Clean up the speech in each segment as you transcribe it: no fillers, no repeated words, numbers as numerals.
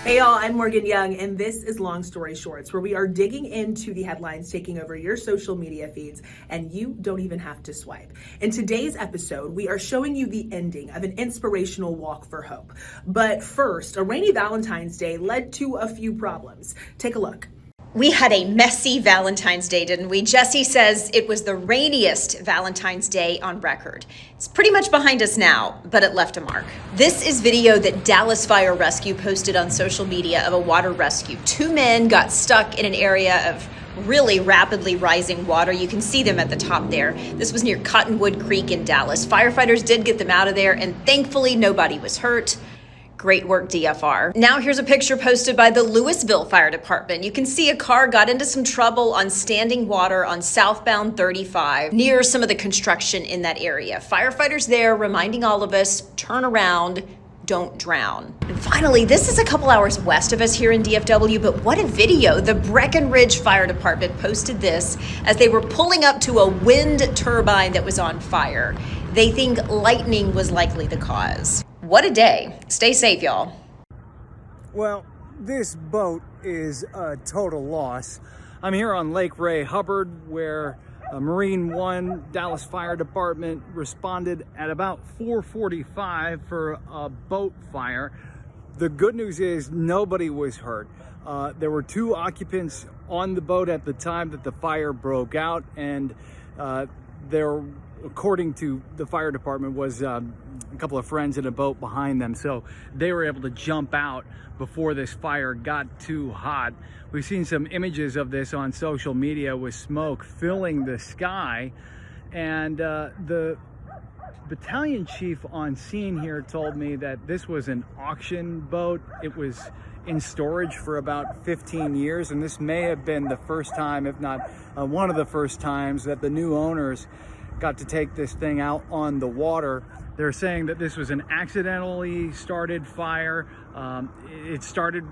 Hey y'all, I'm Morgan Young, and this is Long Story Shorts, where we are digging into the headlines taking over your social media feeds, and you don't even have to swipe. In today's episode, we are showing you the ending of an inspirational walk for hope. But first, a rainy Valentine's Day led to a few problems. Take a look. We had a messy Valentine's Day, didn't we? Jesse says it was the rainiest Valentine's Day on record. It's pretty much behind us now, but it left a mark. This is video that Dallas Fire Rescue posted on social media of a water rescue. Two men got stuck in an area of really rapidly rising water. You can see them at the top there. This was near Cottonwood Creek in Dallas. Firefighters did get them out of there, and thankfully nobody was hurt. Great work, DFR. Now here's a picture posted by the Louisville Fire Department. You can see a car got into some trouble on standing water on southbound 35 near some of the construction in that area. Firefighters there reminding all of us, turn around, don't drown. And finally, this is a couple hours west of us here in DFW, but what a video. The Breckenridge Fire Department posted this as they were pulling up to a wind turbine that was on fire. They think lightning was likely the cause. What a day. Stay safe, y'all. Well, this boat is a total loss. I'm here on Lake Ray Hubbard, where Marine One Dallas Fire Department responded at about 4:45 for a boat fire. The good news is nobody was hurt. There were two occupants on the boat at the time that the fire broke out, and there, according to the fire department, was a couple of friends in a boat behind them, so they were able to jump out before this fire got too hot. We've seen some images of this on social media with smoke filling the sky, and the battalion chief on scene here told me that this was an auction boat. It was in storage for about 15 years, and this may have been the first time, if not one of the first times, that the new owners got to take this thing out on the water. They're saying that this was an accidentally started fire. It started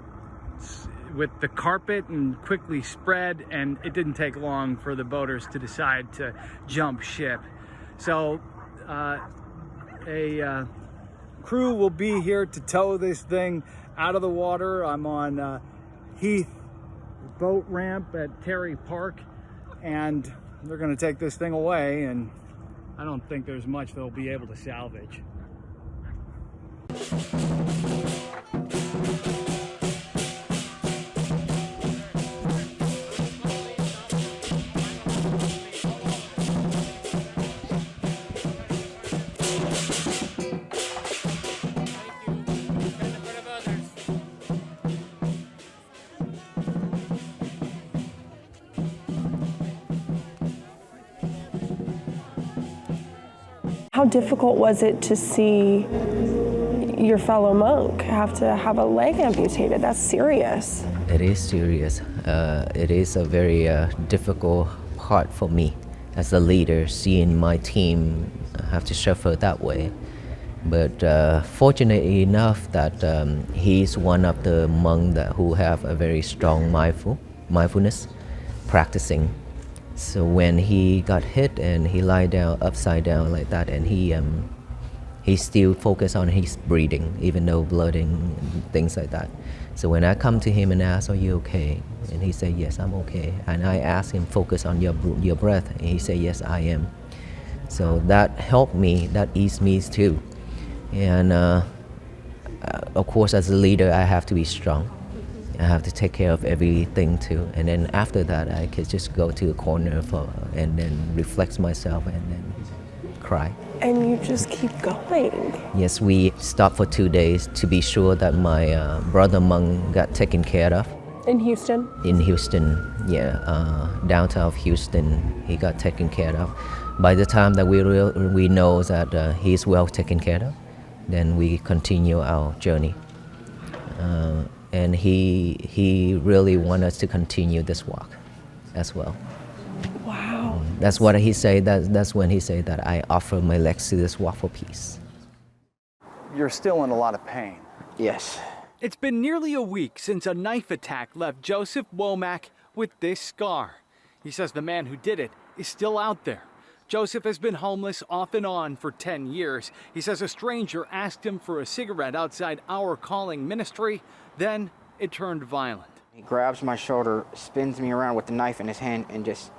with the carpet and quickly spread, and it didn't take long for the boaters to decide to jump ship. So a crew will be here to tow this thing out of the water. I'm on Heath boat ramp at Terry Park, and they're going to take this thing away, and I don't think there's much they'll be able to salvage. How difficult was it to see your fellow monk have to have a leg amputated? That's serious. It is serious. It is a very difficult part for me as a leader, seeing my team have to suffer that way. But fortunately enough that he's one of the monks who have a very strong mindfulness practicing. So when he got hit and he lied down upside down like that, and he still focused on his breathing, even though blooding and things like that. So when I come to him and ask, "Are you okay?" and he said, "Yes, I'm okay." And I asked him, "Focus on your breath," and he said, "Yes, I am." So that helped me, that eased me too. And of course, as a leader, I have to be strong. I have to take care of everything too. And then after that, I could just go to a corner and then reflect myself and then cry. And you just keep going. Yes, we stopped for 2 days to be sure that my brother monk got taken care of. In Houston? In Houston, yeah, downtown of Houston, he got taken care of. By the time that we know that he's well taken care of, then we continue our journey. And he really wants us to continue this walk as well. Wow. That's what he said. That's when he said that I offer my legs to this walk for peace. You're still in a lot of pain. Yes. It's been nearly a week since a knife attack left Joseph Womack with this scar. He says the man who did it is still out there. Joseph has been homeless off and on for 10 years. He says a stranger asked him for a cigarette outside Our Calling Ministry. Then it turned violent. He grabs my shoulder, spins me around with the knife in his hand, and just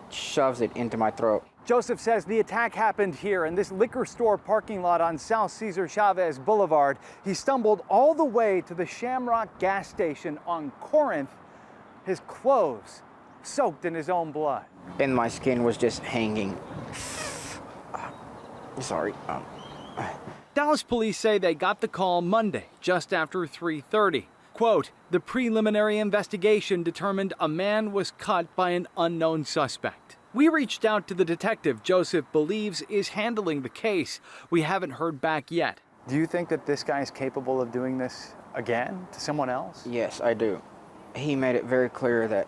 shoves it into my throat. Joseph says the attack happened here in this liquor store parking lot on South Cesar Chavez Boulevard. He stumbled all the way to the Shamrock gas station on Corinth, his clothes soaked in his own blood. And my skin was just hanging. Sorry. Dallas police say they got the call Monday, just after 3:30. Quote, the preliminary investigation determined a man was cut by an unknown suspect. We reached out to the detective Joseph believes is handling the case. We haven't heard back yet. Do you think that this guy is capable of doing this again to someone else? Yes, I do. He made it very clear that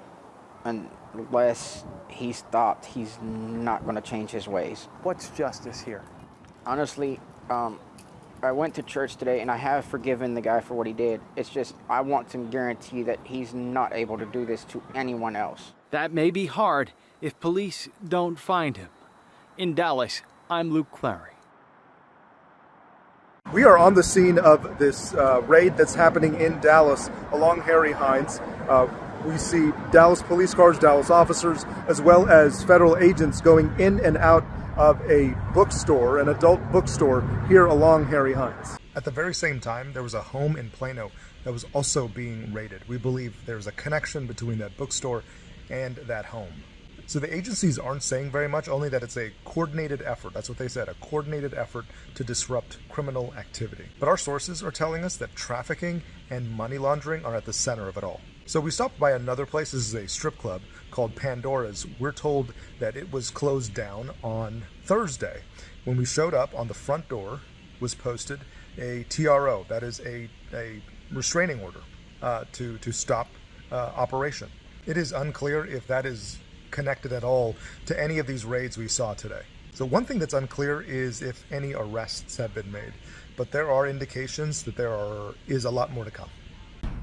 unless he stopped, he's not going to change his ways. What's justice here? Honestly, I went to church today and I have forgiven the guy for what he did. It's just I want some guarantee that he's not able to do this to anyone else. That may be hard if police don't find him. In Dallas, I'm Luke Clary. We are on the scene of this raid that's happening in Dallas along Harry Hines. We see Dallas police cars, Dallas officers, as well as federal agents going in and out of a bookstore, an adult bookstore here along Harry Hines. At the very same time, there was a home in Plano that was also being raided. We believe there's a connection between that bookstore and that home. So the agencies aren't saying very much, only that it's a coordinated effort. That's what they said, a coordinated effort to disrupt criminal activity. But our sources are telling us that trafficking and money laundering are at the center of it all. So we stopped by another place. This is a strip club called Pandora's. We're told that it was closed down on Thursday. When we showed up, on the front door was posted a TRO, that is a restraining order to stop operation. It is unclear if that is connected at all to any of these raids we saw today. So one thing that's unclear is if any arrests have been made, but there are indications that there is a lot more to come.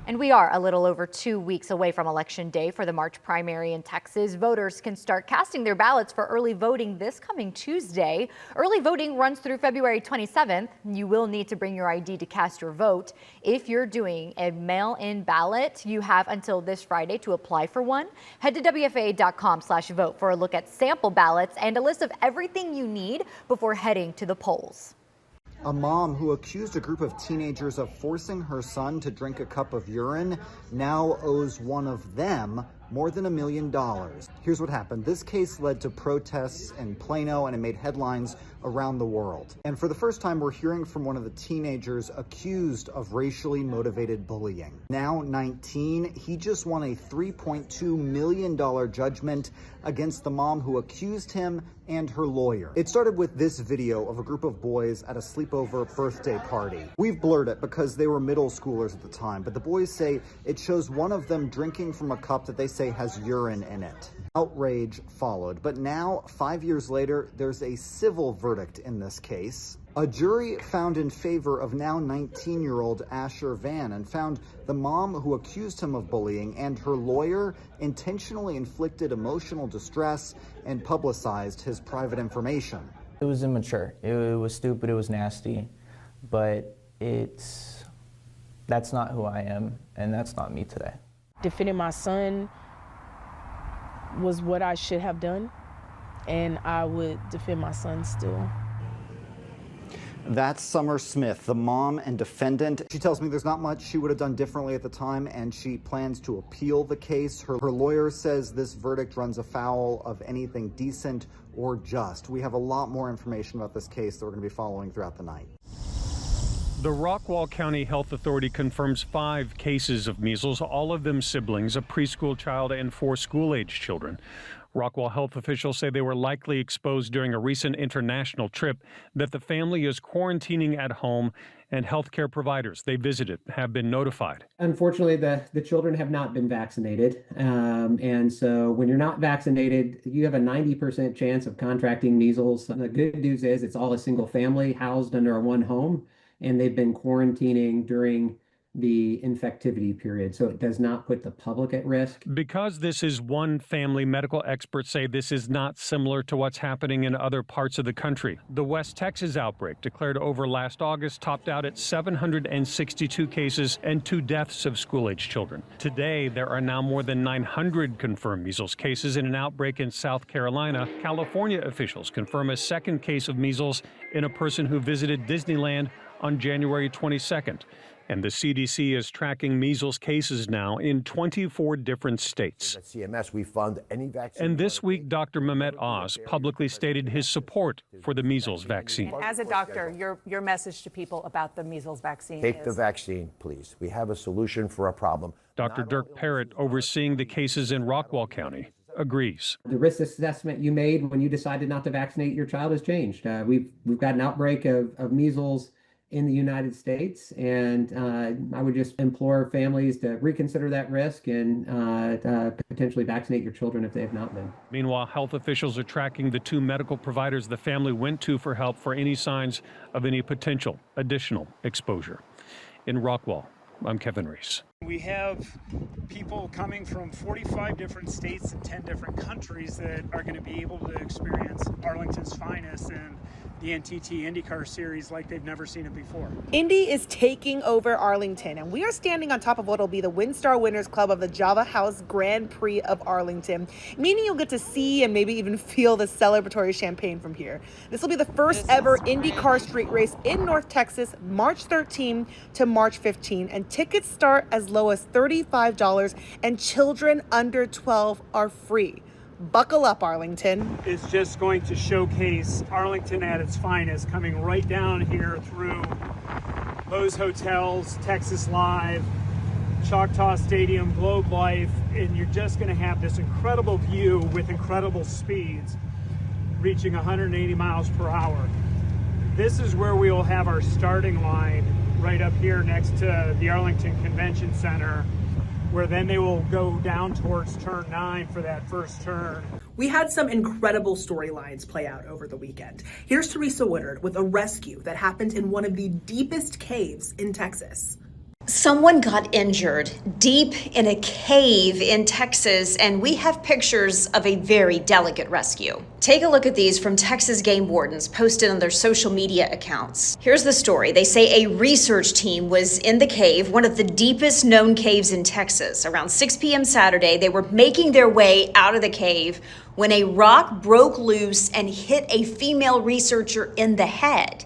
And we are a little over 2 weeks away from Election Day for the March primary in Texas. Voters can start casting their ballots for early voting this coming Tuesday. Early voting runs through February 27th. You will need to bring your ID to cast your vote. If you're doing a mail-in ballot, you have until this Friday to apply for one. Head to WFAA.com/vote for a look at sample ballots and a list of everything you need before heading to the polls. A mom who accused a group of teenagers of forcing her son to drink a cup of urine now owes one of them more than $1 million. Here's what happened. This case led to protests in Plano and it made headlines around the world. And for the first time, we're hearing from one of the teenagers accused of racially motivated bullying. Now 19, he just won a $3.2 million judgment against the mom who accused him and her lawyer. It started with this video of a group of boys at a sleepover birthday party. We've blurred it because they were middle schoolers at the time, but the boys say it shows one of them drinking from a cup that they say has urine in it. Outrage followed, but now, 5 years later, there's a civil verdict in this case. A jury found in favor of now 19-year-old Asher Van and found the mom who accused him of bullying and her lawyer intentionally inflicted emotional distress and publicized his private information. It was immature, it was stupid, it was nasty, but that's not who I am, and that's not me today. Defending my son was what I should have done, and I would defend my son still. That's Summer Smith, the mom and defendant. She tells me there's not much she would have done differently at the time, and she plans to appeal the case. Her lawyer says this verdict runs afoul of anything decent or just. We have a lot more information about this case that we're going to be following throughout the night. The Rockwall County Health Authority confirms 5 cases of measles, all of them siblings, a preschool child and 4 school-age children. Rockwall health officials say they were likely exposed during a recent international trip, that the family is quarantining at home, and healthcare providers they visited have been notified. Unfortunately, the children have not been vaccinated. And so when you're not vaccinated, you have a 90% chance of contracting measles. The good news is it's all a single family housed under one home, and they've been quarantining during the infectivity period, so it does not put the public at risk. Because this is one family, medical experts say this is not similar to what's happening in other parts of the country. The West Texas outbreak, declared over last August, topped out at 762 cases and 2 deaths of school-age children. Today, there are now more than 900 confirmed measles cases in an outbreak in South Carolina. California officials confirm a second case of measles in a person who visited Disneyland on January 22nd. And the CDC is tracking measles cases now in 24 different states. At CMS, we fund any vaccine. And this week, Dr. Mehmet Oz publicly stated his support for the measles vaccine. As a doctor, your message to people about the measles vaccine Take the vaccine, please. We have a solution for a problem. Dr. Dirk Parrott, overseeing the cases in Rockwall County, agrees. The risk assessment you made when you decided not to vaccinate your child has changed. We've got an outbreak of measles in the United States, and I would just implore families to reconsider that risk and potentially vaccinate your children if they have not been. Meanwhile, health officials are tracking the 2 medical providers the family went to for help for any signs of any potential additional exposure. In Rockwall, I'm Kevin Reese. We have people coming from 45 different states and 10 different countries that are going to be able to experience Arlington's finest and the NTT IndyCar series like they've never seen it before. Indy is taking over Arlington, and we are standing on top of what will be the WinStar Winners Club of the Java House Grand Prix of Arlington, meaning you'll get to see and maybe even feel the celebratory champagne from here. This will be the first ever IndyCar street race in North Texas, March 13 to March 15, and tickets start as low as $35, and children under 12 are free. Buckle up, Arlington. It's just going to showcase Arlington at its finest, coming right down here through Lowe's Hotels, Texas Live, Choctaw Stadium, Globe Life, and you're just going to have this incredible view with incredible speeds, reaching 180 miles per hour. This is where we will have our starting line right up here next to the Arlington Convention Center, where then they will go down towards turn 9 for that first turn. We had some incredible storylines play out over the weekend. Here's Teresa Woodard with a rescue that happened in one of the deepest caves in Texas. Someone got injured deep in a cave in Texas, and we have pictures of a very delicate rescue. Take a look at these from Texas game wardens posted on their social media accounts. Here's the story. They say a research team was in the cave, one of the deepest known caves in Texas. Around 6 p.m. Saturday, they were making their way out of the cave when a rock broke loose and hit a female researcher in the head.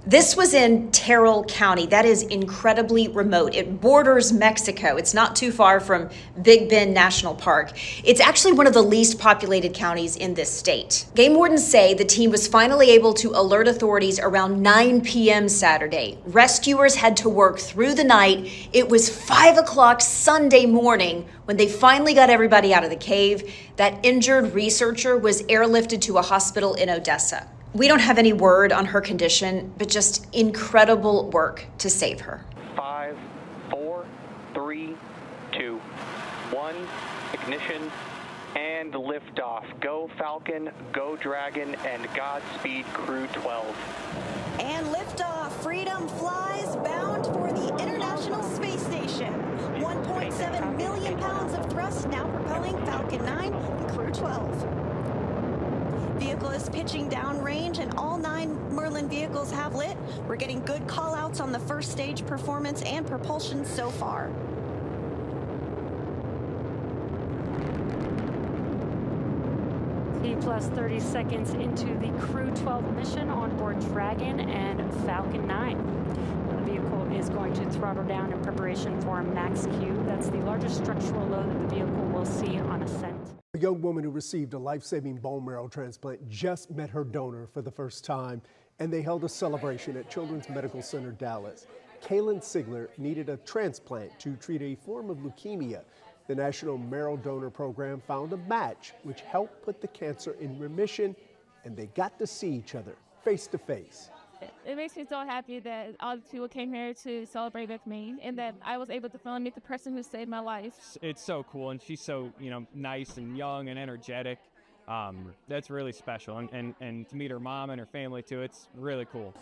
This was in Terrell County. That is incredibly remote. It borders Mexico. It's not too far from Big Bend National Park. It's actually one of the least populated counties in this state. Game wardens say the team was finally able to alert authorities around 9 p.m. Saturday. Rescuers had to work through the night. It was 5 o'clock Sunday morning when they finally got everybody out of the cave. That injured researcher was airlifted to a hospital in Odessa. We don't have any word on her condition, but just incredible work to save her. 5, 4, 3, 2, 1, ignition, and liftoff. Go Falcon, go Dragon, and Godspeed Crew 12. And liftoff. Freedom flies bound for the International Space Station. 1.7 million pounds of thrust now propelling Falcon 9 and Crew 12. Vehicle is pitching downrange and all 9 Merlin vehicles have lit. We're getting good call outs on the first stage performance and propulsion so far. Plus 30 seconds into the Crew 12 mission on board Dragon and Falcon 9. The vehicle is going to throttle down in preparation for Max Q. That's the largest structural load that the vehicle will see on ascent. A young woman who received a life-saving bone marrow transplant just met her donor for the first time, and they held a celebration at Children's Medical Center Dallas. Kaylin Sigler needed a transplant to treat a form of leukemia. The National Marrow Donor Program found a match which helped put the cancer in remission, and they got to see each other face to face. It makes me so happy that all the people came here to celebrate with me and that I was able to finally meet the person who saved my life. It's so cool, and she's so, nice and young and energetic. That's really special, and to meet her mom and her family too, it's really cool.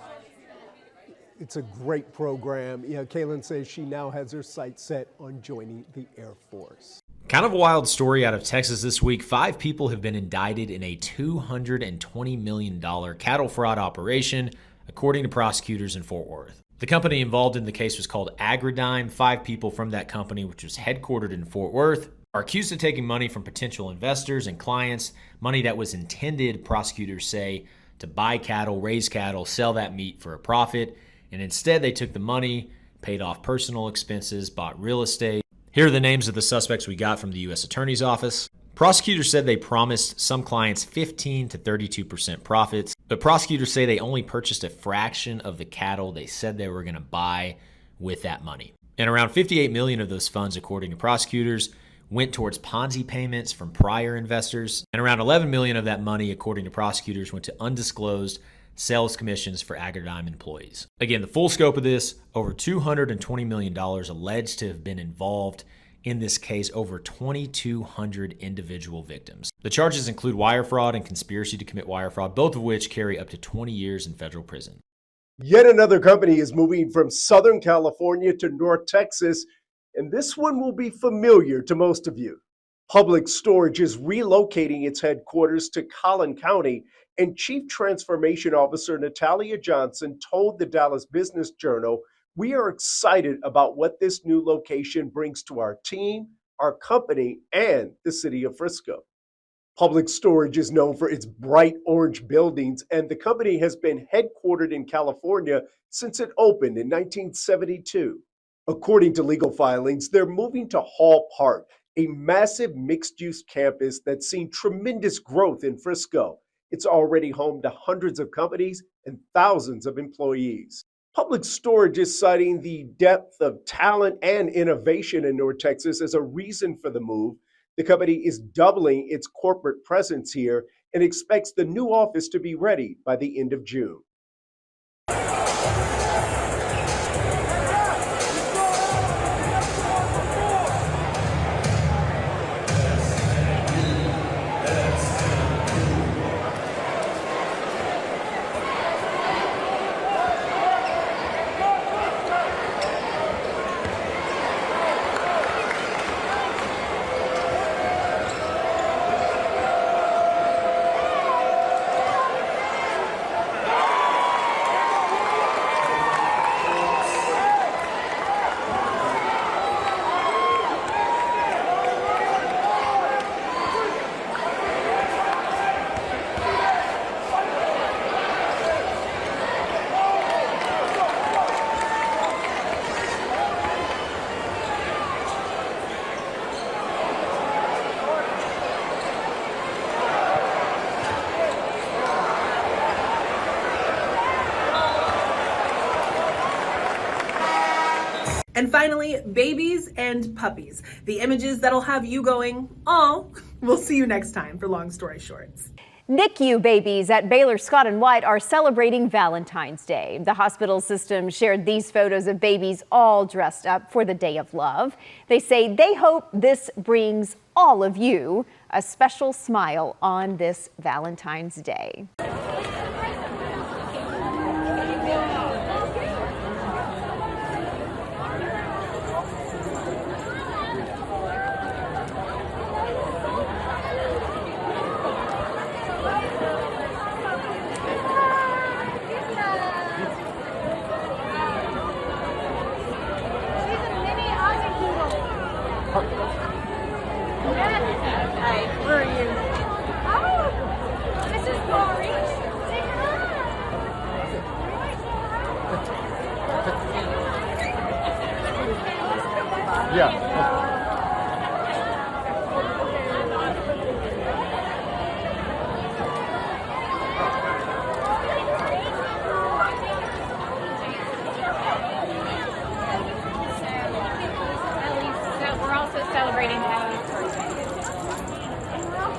It's a great program. Kaylin says she now has her sights set on joining the Air Force. Kind of a wild story out of Texas this week. 5 people have been indicted in a $220 million cattle fraud operation, according to prosecutors in Fort Worth. The company involved in the case was called Agridyne. 5 people from that company, which was headquartered in Fort Worth, are accused of taking money from potential investors and clients, money that was intended, prosecutors say, to buy cattle, raise cattle, sell that meat for a profit. And instead, they took the money, paid off personal expenses, bought real estate. Here are the names of the suspects we got from the U.S. Attorney's Office. Prosecutors said they promised some clients 15 to 32% profits, but prosecutors say they only purchased a fraction of the cattle they said they were going to buy with that money. And around $58 million of those funds, according to prosecutors, went towards Ponzi payments from prior investors, and around $11 million of that money, according to prosecutors, went to undisclosed sales commissions for Agridyne employees. Again, the full scope of this, over $220 million alleged to have been involved in this case, over 2,200 individual victims. The charges include wire fraud and conspiracy to commit wire fraud, both of which carry up to 20 years in federal prison. Yet another company is moving from Southern California to North Texas, and this one will be familiar to most of you. Public Storage is relocating its headquarters to Collin County, and Chief Transformation Officer Natalia Johnson told the Dallas Business Journal, "We are excited about what this new location brings to our team, our company, and the city of Frisco." Public Storage is known for its bright orange buildings, and the company has been headquartered in California since it opened in 1972. According to legal filings, they're moving to Hall Park, a massive mixed-use campus that's seen tremendous growth in Frisco. It's already home to hundreds of companies and thousands of employees. Public Storage is citing the depth of talent and innovation in North Texas as a reason for the move. The company is doubling its corporate presence here and expects the new office to be ready by the end of June. And finally, babies and puppies. The images that'll have you going, oh, we'll see you next time for Long Story Shorts. NICU babies at Baylor Scott & White are celebrating Valentine's Day. The hospital system shared these photos of babies all dressed up for the Day of Love. They say they hope this brings all of you a special smile on this Valentine's Day. Where are you? Oh, this is Lori. Say hi. Yeah. We're also celebrating